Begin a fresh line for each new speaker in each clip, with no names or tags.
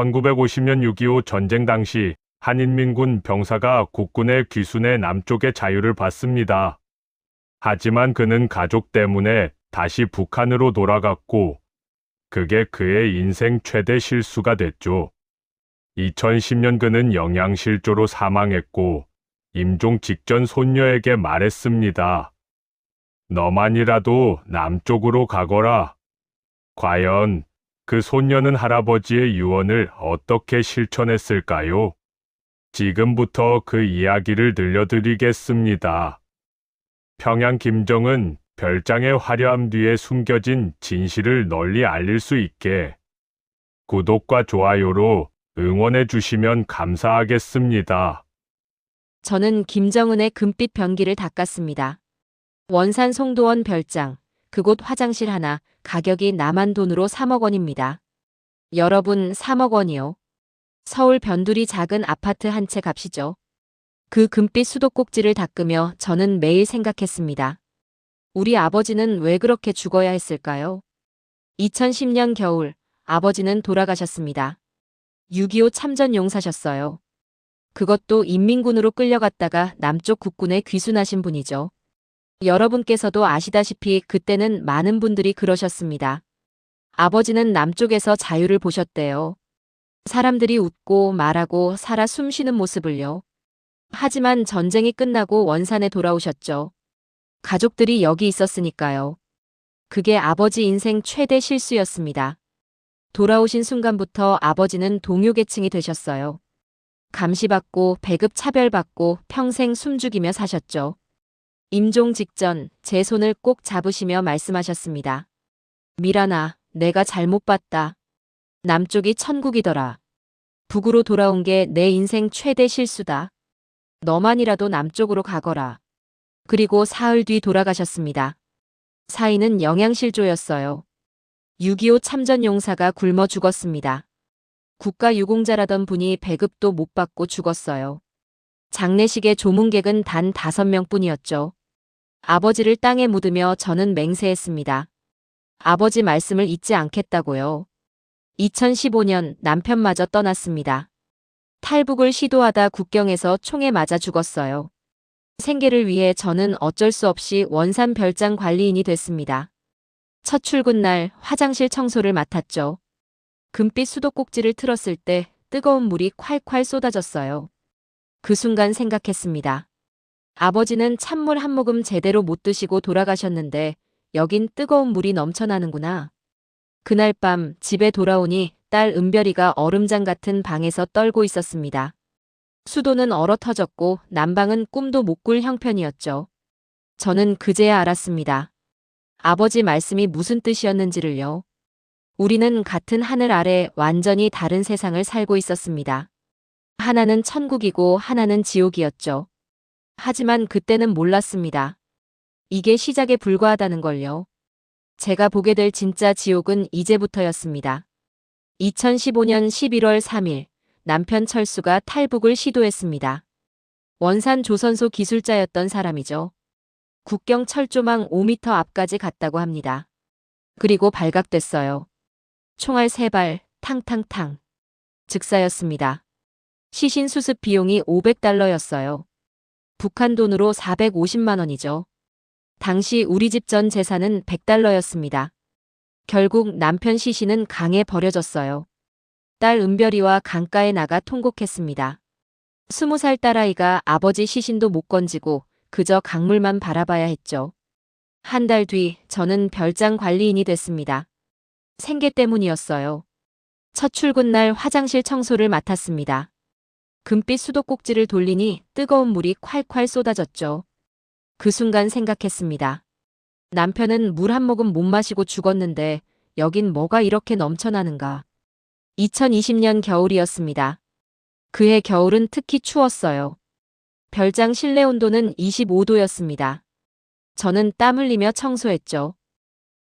1950년 6.25 전쟁 당시 한인민군 병사가 국군의 귀순해 남쪽의 자유를 받습니다. 하지만 그는 가족 때문에 다시 북한으로 돌아갔고 그게 그의 인생 최대 실수가 됐죠. 2010년 그는 영양실조로 사망했고 임종 직전 손녀에게 말했습니다. 너만이라도 남쪽으로 가거라. 과연 그 손녀는 할아버지의 유언을 어떻게 실천했을까요? 지금부터 그 이야기를 들려드리겠습니다. 평양 김정은 별장의 화려함 뒤에 숨겨진 진실을 널리 알릴 수 있게 구독과 좋아요로 응원해 주시면 감사하겠습니다.
저는 김정은의 금빛 변기를 닦았습니다. 원산 송도원 별장, 그곳 화장실 하나, 가격이 남한 돈으로 3억 원입니다. 여러분, 3억 원이요. 서울 변두리 작은 아파트 한 채 값이죠. 그 금빛 수도꼭지를 닦으며 저는 매일 생각했습니다. 우리 아버지는 왜 그렇게 죽어야 했을까요? 2010년 겨울, 아버지는 돌아가셨습니다. 6.25 참전 용사셨어요. 그것도 인민군으로 끌려갔다가 남쪽 국군에 귀순하신 분이죠. 여러분께서도 아시다시피 그때는 많은 분들이 그러셨습니다. 아버지는 남쪽에서 자유를 보셨대요. 사람들이 웃고 말하고 살아 숨쉬는 모습을요. 하지만 전쟁이 끝나고 원산에 돌아오셨죠. 가족들이 여기 있었으니까요. 그게 아버지 인생 최대 실수였습니다. 돌아오신 순간부터 아버지는 동요계층이 되셨어요. 감시받고 배급 차별받고 평생 숨죽이며 사셨죠. 임종 직전 제 손을 꼭 잡으시며 말씀하셨습니다. 미란아, 내가 잘못 봤다. 남쪽이 천국이더라. 북으로 돌아온 게 내 인생 최대 실수다. 너만이라도 남쪽으로 가거라. 그리고 사흘 뒤 돌아가셨습니다. 사인은 영양실조였어요. 6.25 참전 용사가 굶어 죽었습니다. 국가유공자라던 분이 배급도 못 받고 죽었어요. 장례식의 조문객은 단 5명뿐이었죠. 아버지를 땅에 묻으며 저는 맹세했습니다. 아버지 말씀을 잊지 않겠다고요. 2015년 남편마저 떠났습니다. 탈북을 시도하다 국경에서 총에 맞아 죽었어요. 생계를 위해 저는 어쩔 수 없이 원산 별장 관리인이 됐습니다. 첫 출근 날 화장실 청소를 맡았죠. 금빛 수도꼭지를 틀었을 때 뜨거운 물이 콸콸 쏟아졌어요. 그 순간 생각했습니다. 아버지는 찬물 한 모금 제대로 못 드시고 돌아가셨는데 여긴 뜨거운 물이 넘쳐나는구나. 그날 밤 집에 돌아오니 딸 은별이가 얼음장 같은 방에서 떨고 있었습니다. 수도는 얼어터졌고 난방은 꿈도 못 꿀 형편이었죠. 저는 그제야 알았습니다. 아버지 말씀이 무슨 뜻이었는지를요. 우리는 같은 하늘 아래 완전히 다른 세상을 살고 있었습니다. 하나는 천국이고 하나는 지옥이었죠. 하지만 그때는 몰랐습니다. 이게 시작에 불과하다는 걸요. 제가 보게 될 진짜 지옥은 이제부터였습니다. 2015년 11월 3일 남편 철수가 탈북을 시도했습니다. 원산 조선소 기술자였던 사람이죠. 국경 철조망 5m 앞까지 갔다고 합니다. 그리고 발각됐어요. 총알 3발, 탕탕탕. 즉사였습니다. 시신 수습 비용이 500달러였어요. 북한 돈으로 450만 원이죠. 당시 우리 집 전 재산은 100달러였습니다. 결국 남편 시신은 강에 버려졌어요. 딸 은별이와 강가에 나가 통곡했습니다. 20살 딸아이가 아버지 시신도 못 건지고 그저 강물만 바라봐야 했죠. 한 달 뒤 저는 별장 관리인이 됐습니다. 생계 때문이었어요. 첫 출근 날 화장실 청소를 맡았습니다. 금빛 수도꼭지를 돌리니 뜨거운 물이 콸콸 쏟아졌죠. 그 순간 생각했습니다. 남편은 물 한 모금 못 마시고 죽었는데 여긴 뭐가 이렇게 넘쳐나는가. 2020년 겨울이었습니다. 그해 겨울은 특히 추웠어요. 별장 실내 온도는 25도였습니다. 저는 땀 흘리며 청소했죠.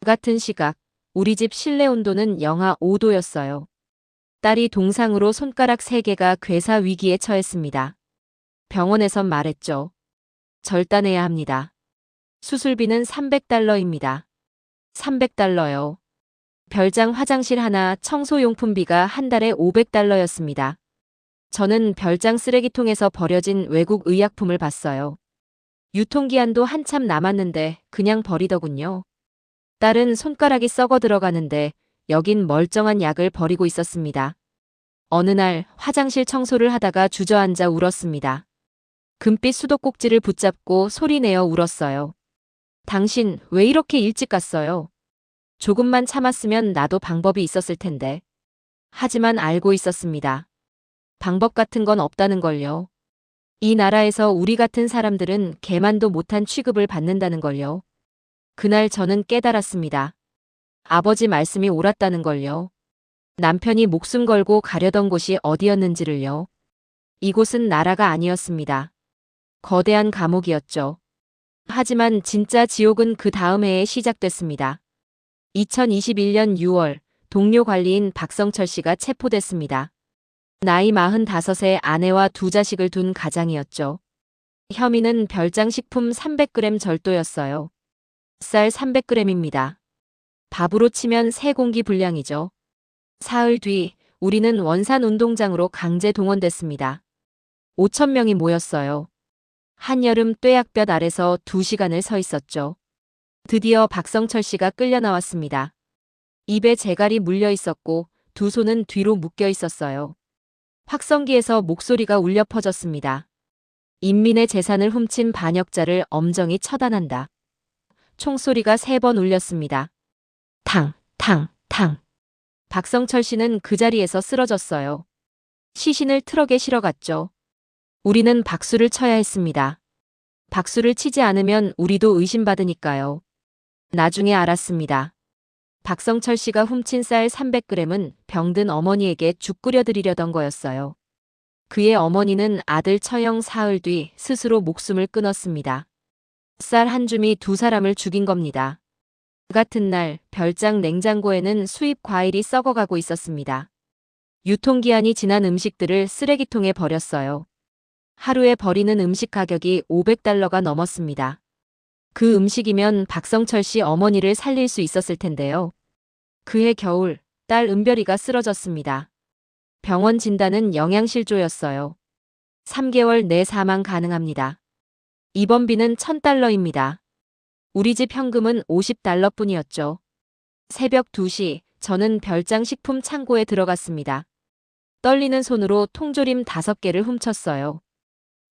같은 시각 우리 집 실내 온도는 영하 5도였어요. 딸이 동상으로 손가락 3개가 괴사 위기에 처했습니다. 병원에선 말했죠. 절단해야 합니다. 수술비는 300달러입니다. 300달러요. 별장 화장실 하나 청소용품비가 한 달에 500달러였습니다. 저는 별장 쓰레기통에서 버려진 외국 의약품을 봤어요. 유통기한도 한참 남았는데 그냥 버리더군요. 딸은 손가락이 썩어 들어가는데 여긴 멀쩡한 약을 버리고 있었습니다. 어느 날 화장실 청소를 하다가 주저앉아 울었습니다. 금빛 수도꼭지를 붙잡고 소리내어 울었어요. 당신 왜 이렇게 일찍 갔어요? 조금만 참았으면 나도 방법이 있었을 텐데. 하지만 알고 있었습니다. 방법 같은 건 없다는 걸요. 이 나라에서 우리 같은 사람들은 개만도 못한 취급을 받는다는 걸요. 그날 저는 깨달았습니다. 아버지 말씀이 옳았다는 걸요. 남편이 목숨 걸고 가려던 곳이 어디였는지를요. 이곳은 나라가 아니었습니다. 거대한 감옥이었죠. 하지만 진짜 지옥은 그 다음 해에 시작됐습니다. 2021년 6월 동료 관리인 박성철 씨가 체포됐습니다. 나이 45세 아내와 두 자식을 둔 가장이었죠. 혐의는 별장 식품 300g 절도였어요. 쌀 300g입니다. 밥으로 치면 3공기 분량이죠. 사흘 뒤 우리는 원산 운동장으로 강제 동원됐습니다. 5천 명이 모였어요. 한여름 뙤약볕 아래서 2시간을 서 있었죠. 드디어 박성철 씨가 끌려 나왔습니다. 입에 재갈이 물려 있었고 두 손은 뒤로 묶여 있었어요. 확성기에서 목소리가 울려 퍼졌습니다. 인민의 재산을 훔친 반역자를 엄정히 처단한다. 총소리가 3번 울렸습니다. 탕, 탕, 탕. 박성철 씨는 그 자리에서 쓰러졌어요. 시신을 트럭에 실어갔죠. 우리는 박수를 쳐야 했습니다. 박수를 치지 않으면 우리도 의심받으니까요. 나중에 알았습니다. 박성철 씨가 훔친 쌀 300g은 병든 어머니에게 죽 끓여드리려던 거였어요. 그의 어머니는 아들 처형 사흘 뒤 스스로 목숨을 끊었습니다. 쌀 한 줌이 두 사람을 죽인 겁니다. 그 같은 날 별장 냉장고에는 수입 과일이 썩어가고 있었습니다. 유통기한이 지난 음식들을 쓰레기통에 버렸어요. 하루에 버리는 음식 가격이 500달러가 넘었습니다. 그 음식이면 박성철 씨 어머니를 살릴 수 있었을 텐데요. 그해 겨울 딸 은별이가 쓰러졌습니다. 병원 진단은 영양실조였어요. 3개월 내 사망 가능합니다. 입원비는 1000달러입니다. 우리 집 현금은 50달러뿐이었죠. 새벽 2시 저는 별장 식품 창고에 들어갔습니다. 떨리는 손으로 통조림 5개를 훔쳤어요.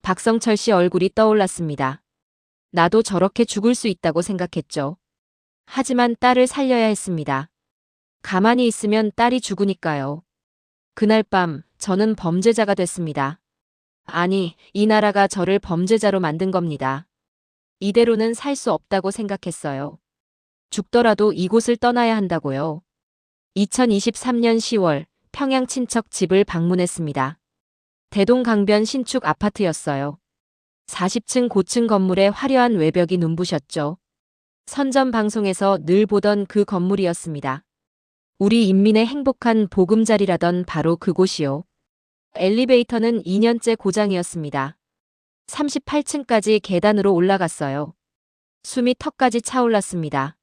박성철 씨 얼굴이 떠올랐습니다. 나도 저렇게 죽을 수 있다고 생각했죠. 하지만 딸을 살려야 했습니다. 가만히 있으면 딸이 죽으니까요. 그날 밤 저는 범죄자가 됐습니다. 아니, 이 나라가 저를 범죄자로 만든 겁니다. 이대로는 살 수 없다고 생각했어요. 죽더라도 이곳을 떠나야 한다고요. 2023년 10월 평양 친척 집을 방문했습니다. 대동강변 신축 아파트였어요. 40층 고층 건물의 화려한 외벽이 눈부셨죠. 선전 방송에서 늘 보던 그 건물이었습니다. 우리 인민의 행복한 보금자리라던 바로 그곳이요. 엘리베이터는 2년째 고장이었습니다. 38층까지 계단으로 올라갔어요. 숨이 턱까지 차올랐습니다.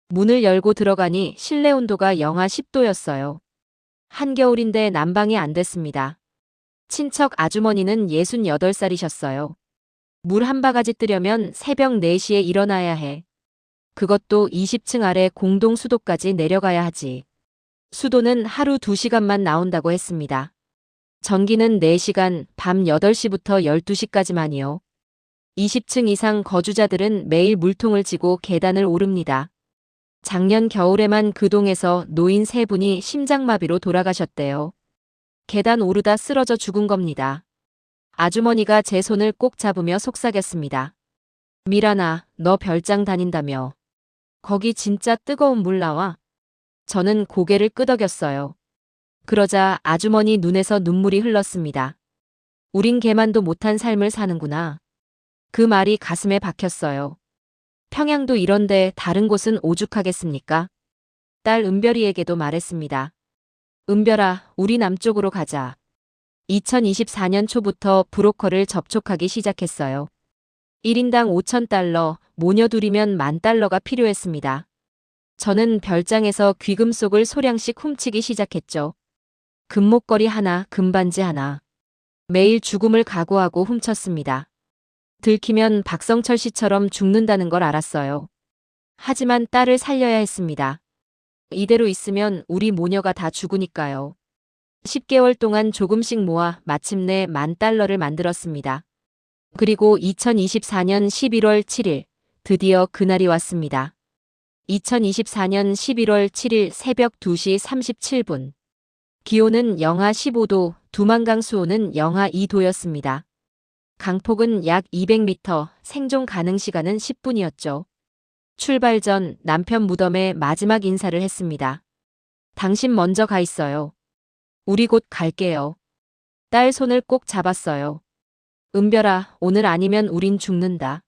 문을 열고 들어가니 실내 온도가 영하 10도였어요. 한겨울인데 난방이 안 됐습니다. 친척 아주머니는 68살이셨어요. 물 한 바가지 뜨려면 새벽 4시에 일어나야 해. 그것도 20층 아래 공동 수도까지 내려가야 하지. 수도는 하루 2시간만 나온다고 했습니다. 전기는 4시간, 밤 8시부터 12시까지만이요. 20층 이상 거주자들은 매일 물통을 지고 계단을 오릅니다. 작년 겨울에만 그 동에서 노인 3분이 심장마비로 돌아가셨대요. 계단 오르다 쓰러져 죽은 겁니다. 아주머니가 제 손을 꼭 잡으며 속삭였습니다. 미란아, 너 별장 다닌다며. 거기 진짜 뜨거운 물 나와. 저는 고개를 끄덕였어요. 그러자 아주머니 눈에서 눈물이 흘렀습니다. 우린 개만도 못한 삶을 사는구나. 그 말이 가슴에 박혔어요. 평양도 이런데 다른 곳은 오죽하겠습니까? 딸 은별이에게도 말했습니다. 은별아, 우리 남쪽으로 가자. 2024년 초부터 브로커를 접촉하기 시작했어요. 1인당 5,000달러, 모녀 둘이면 10,000달러가 필요했습니다. 저는 별장에서 귀금속을 소량씩 훔치기 시작했죠. 금목걸이 하나, 금반지 하나. 매일 죽음을 각오하고 훔쳤습니다. 들키면 박성철 씨처럼 죽는다는 걸 알았어요. 하지만 딸을 살려야 했습니다. 이대로 있으면 우리 모녀가 다 죽으니까요. 10개월 동안 조금씩 모아 마침내 $10,000를 만들었습니다. 그리고 2024년 11월 7일, 드디어 그날이 왔습니다. 2024년 11월 7일 새벽 2시 37분. 기온은 영하 15도, 두만강 수온은 영하 2도였습니다. 강폭은 약 200m, 생존 가능 시간은 10분이었죠. 출발 전 남편 무덤에 마지막 인사를 했습니다. 당신 먼저 가 있어요. 우리 곧 갈게요. 딸 손을 꼭 잡았어요. 은별아, 오늘 아니면 우린 죽는다.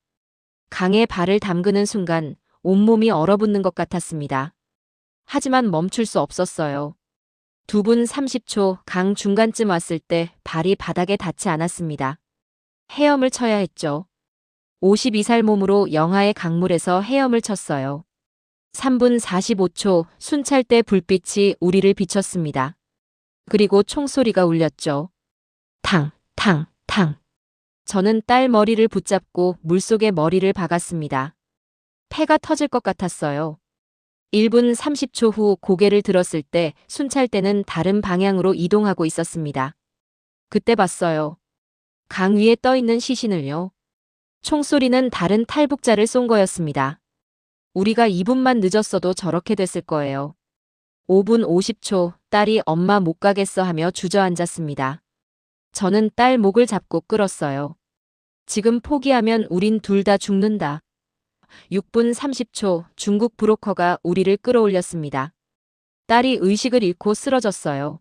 강에 발을 담그는 순간 온몸이 얼어붙는 것 같았습니다. 하지만 멈출 수 없었어요. 2분 30초 강 중간쯤 왔을 때 발이 바닥에 닿지 않았습니다. 헤엄을 쳐야 했죠. 52살 몸으로 영하의 강물에서 헤엄을 쳤어요. 3분 45초 순찰대 불빛이 우리를 비췄습니다. 그리고 총소리가 울렸죠. 탕, 탕, 탕. 저는 딸 머리를 붙잡고 물속에 머리를 박았습니다. 폐가 터질 것 같았어요. 1분 30초 후 고개를 들었을 때 순찰대는 다른 방향으로 이동하고 있었습니다. 그때 봤어요. 강 위에 떠 있는 시신을요. 총소리는 다른 탈북자를 쏜 거였습니다. 우리가 2분만 늦었어도 저렇게 됐을 거예요. 5분 50초 딸이 엄마 못 가겠어 하며 주저앉았습니다. 저는 딸 목을 잡고 끌었어요. 지금 포기하면 우린 둘 다 죽는다. 6분 30초 중국 브로커가 우리를 끌어올렸습니다. 딸이 의식을 잃고 쓰러졌어요.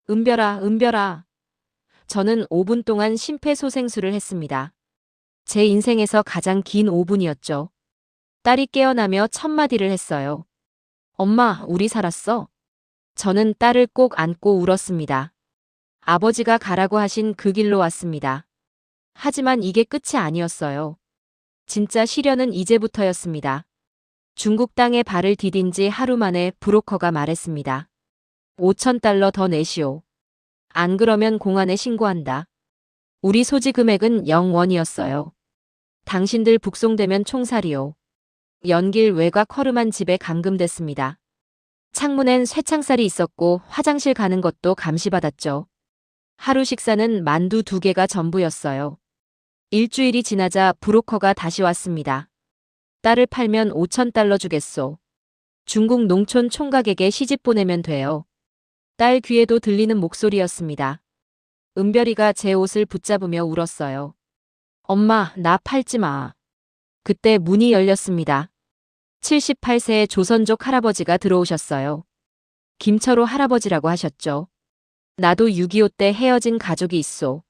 은별아, 은별아. 저는 5분 동안 심폐소생술을 했습니다. 제 인생에서 가장 긴 5분이었죠. 딸이 깨어나며 첫마디를 했어요. 엄마, 우리 살았어. 저는 딸을 꼭 안고 울었습니다. 아버지가 가라고 하신 그 길로 왔습니다. 하지만 이게 끝이 아니었어요. 진짜 시련은 이제부터였습니다. 중국 땅에 발을 디딘 지 하루 만에 브로커가 말했습니다. $5,000 더 내시오. 안 그러면 공안에 신고한다. 우리 소지 금액은 0원이었어요. 당신들 북송되면 총살이요. 연길 외곽 허름한 집에 감금됐습니다. 창문엔 쇠창살이 있었고 화장실 가는 것도 감시받았죠. 하루 식사는 만두 2개가 전부였어요. 일주일이 지나자 브로커가 다시 왔습니다. 딸을 팔면 $5,000 주겠소. 중국 농촌 총각에게 시집 보내면 돼요. 딸 귀에도 들리는 목소리였습니다. 은별이가 제 옷을 붙잡으며 울었어요. 엄마, 나 팔지 마. 그때 문이 열렸습니다. 78세의 조선족 할아버지가 들어오셨어요. 김철호 할아버지라고 하셨죠. 나도 6.25 때 헤어진 가족이 있소.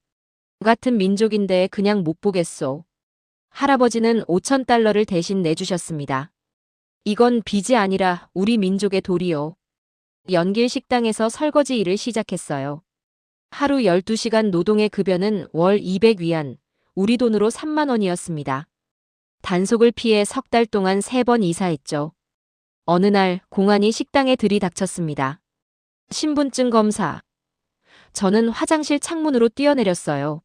같은 민족인데 그냥 못 보겠소. 할아버지는 $5,000를 대신 내주셨습니다. 이건 빚이 아니라 우리 민족의 도리요. 연길 식당에서 설거지 일을 시작했어요. 하루 12시간 노동의 급여는 월 200위안, 우리 돈으로 3만 원이었습니다. 단속을 피해 3달 동안 3번 이사했죠. 어느 날 공안이 식당에 들이닥쳤습니다. 신분증 검사. 저는 화장실 창문으로 뛰어내렸어요.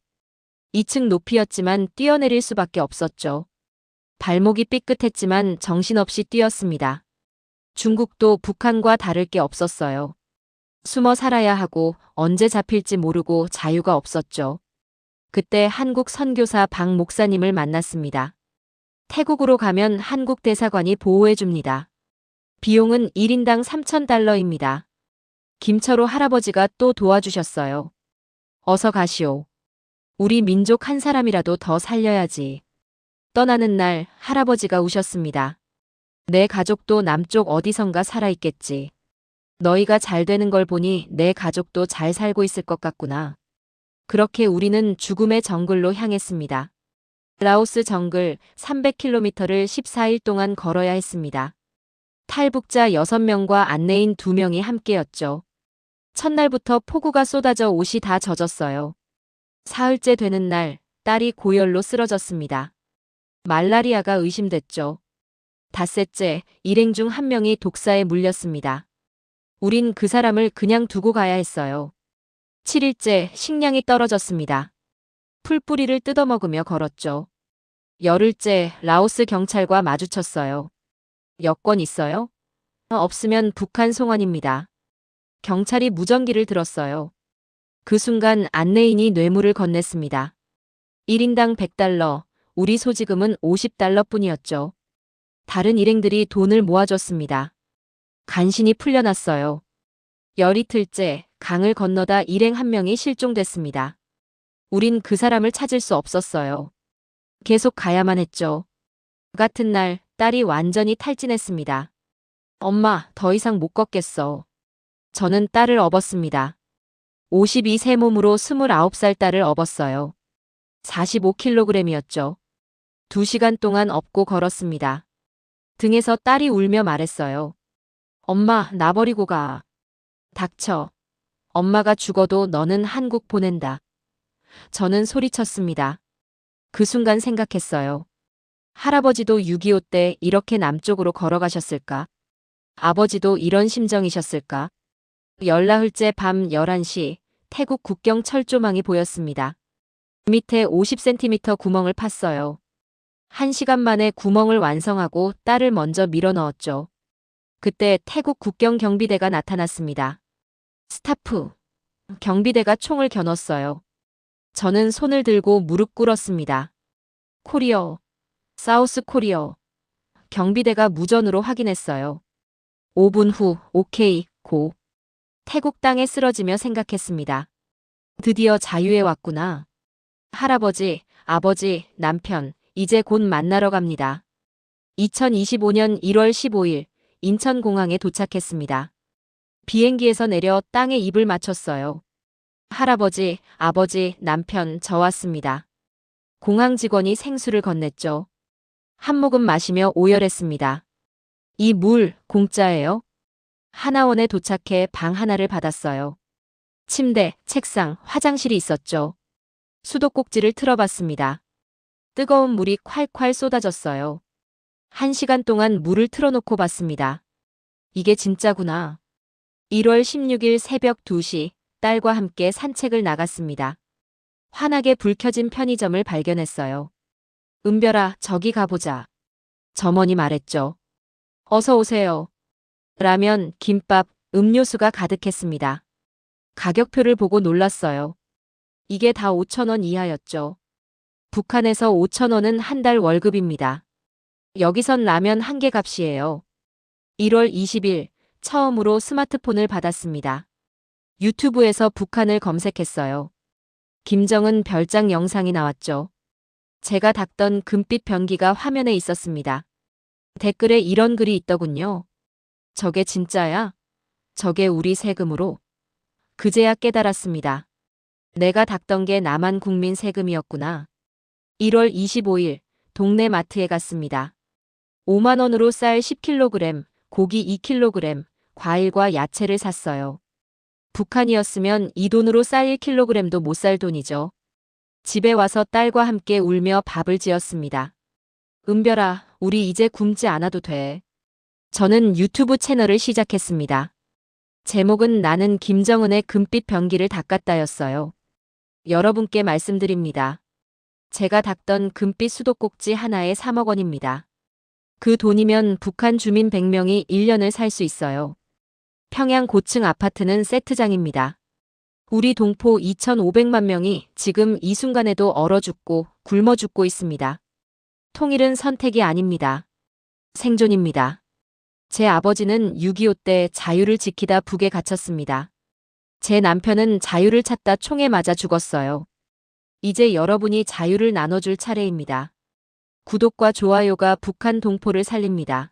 2층 높이였지만 뛰어내릴 수밖에 없었죠. 발목이 삐끗했지만 정신없이 뛰었습니다. 중국도 북한과 다를 게 없었어요. 숨어 살아야 하고 언제 잡힐지 모르고 자유가 없었죠. 그때 한국 선교사 박 목사님을 만났습니다. 태국으로 가면 한국 대사관이 보호해 줍니다. 비용은 1인당 $3,000입니다. 김철호 할아버지가 또 도와주셨어요. 어서 가시오. 우리 민족 한 사람이라도 더 살려야지. 떠나는 날 할아버지가 우셨습니다. 내 가족도 남쪽 어디선가 살아있겠지. 너희가 잘 되는 걸 보니 내 가족도 잘 살고 있을 것 같구나. 그렇게 우리는 죽음의 정글로 향했습니다. 라오스 정글 300km를 14일 동안 걸어야 했습니다. 탈북자 6명과 안내인 2명이 함께였죠. 첫날부터 폭우가 쏟아져 옷이 다 젖었어요. 사흘째 되는 날 딸이 고열로 쓰러졌습니다. 말라리아가 의심됐죠. 닷새째, 일행 중 한 명이 독사에 물렸습니다. 우린 그 사람을 그냥 두고 가야 했어요. 7일째, 식량이 떨어졌습니다. 풀뿌리를 뜯어먹으며 걸었죠. 열흘째, 라오스 경찰과 마주쳤어요. 여권 있어요? 없으면 북한 송환입니다. 경찰이 무전기를 들었어요. 그 순간 안내인이 뇌물을 건넸습니다. 1인당 100달러, 우리 소지금은 50달러 뿐이었죠. 다른 일행들이 돈을 모아줬습니다. 간신히 풀려났어요. 열이틀째, 강을 건너다 일행 한 명이 실종됐습니다. 우린 그 사람을 찾을 수 없었어요. 계속 가야만 했죠. 같은 날, 딸이 완전히 탈진했습니다. 엄마, 더 이상 못 걷겠어. 저는 딸을 업었습니다. 52세 몸으로 29살 딸을 업었어요. 45kg이었죠. 2시간 동안 업고 걸었습니다. 등에서 딸이 울며 말했어요. 엄마, 나 버리고 가. 닥쳐. 엄마가 죽어도 너는 한국 보낸다. 저는 소리쳤습니다. 그 순간 생각했어요. 할아버지도 6.25 때 이렇게 남쪽으로 걸어가셨을까? 아버지도 이런 심정이셨을까? 열나흘째 밤 11시, 태국 국경 철조망이 보였습니다. 밑에 50cm 구멍을 팠어요. 1시간 만에 구멍을 완성하고 딸을 먼저 밀어 넣었죠. 그때 태국 국경 경비대가 나타났습니다. 스타프. 경비대가 총을 겨눴어요. 저는 손을 들고 무릎 꿇었습니다. 코리어. 사우스 코리어. 경비대가 무전으로 확인했어요. 5분 후, 오케이, 고. 태국 땅에 쓰러지며 생각했습니다. 드디어 자유에 왔구나. 할아버지, 아버지, 남편, 이제 곧 만나러 갑니다. 2025년 1월 15일, 인천공항에 도착했습니다. 비행기에서 내려 땅에 입을 맞췄어요. 할아버지, 아버지, 남편, 저 왔습니다. 공항 직원이 생수를 건넸죠. 한 모금 마시며 오열했습니다. 이 물, 공짜예요? 하나원에 도착해 방 하나를 받았어요. 침대, 책상, 화장실이 있었죠. 수도꼭지를 틀어봤습니다. 뜨거운 물이 콸콸 쏟아졌어요. 1시간 동안 물을 틀어놓고 봤습니다. 이게 진짜구나. 1월 16일 새벽 2시, 딸과 함께 산책을 나갔습니다. 환하게 불 켜진 편의점을 발견했어요. 은별아, 저기 가보자. 점원이 말했죠. 어서 오세요. 라면, 김밥, 음료수가 가득했습니다. 가격표를 보고 놀랐어요. 이게 다 5,000원 이하였죠. 북한에서 5,000원은 한 달 월급입니다. 여기선 라면 한 개 값이에요. 1월 20일, 처음으로 스마트폰을 받았습니다. 유튜브에서 북한을 검색했어요. 김정은 별장 영상이 나왔죠. 제가 닦던 금빛 변기가 화면에 있었습니다. 댓글에 이런 글이 있더군요. 저게 진짜야? 저게 우리 세금으로? 그제야 깨달았습니다. 내가 닦던 게 남한 국민 세금이었구나. 1월 25일, 동네 마트에 갔습니다. 5만 원으로 쌀 10kg, 고기 2kg, 과일과 야채를 샀어요. 북한이었으면 이 돈으로 쌀 1kg도 못 살 돈이죠. 집에 와서 딸과 함께 울며 밥을 지었습니다. 은별아, 우리 이제 굶지 않아도 돼. 저는 유튜브 채널을 시작했습니다. 제목은 나는 김정은의 금빛 변기를 닦았다였어요. 여러분께 말씀드립니다. 제가 닦던 금빛 수도꼭지 하나에 3억 원입니다. 그 돈이면 북한 주민 100명이 1년을 살 수 있어요. 평양 고층 아파트는 세트장입니다. 우리 동포 2,500만 명이 지금 이 순간에도 얼어 죽고 굶어 죽고 있습니다. 통일은 선택이 아닙니다. 생존입니다. 제 아버지는 6.25 때 자유를 지키다 북에 갇혔습니다. 제 남편은 자유를 찾다 총에 맞아 죽었어요. 이제 여러분이 자유를 나눠줄 차례입니다. 구독과 좋아요가 북한 동포를 살립니다.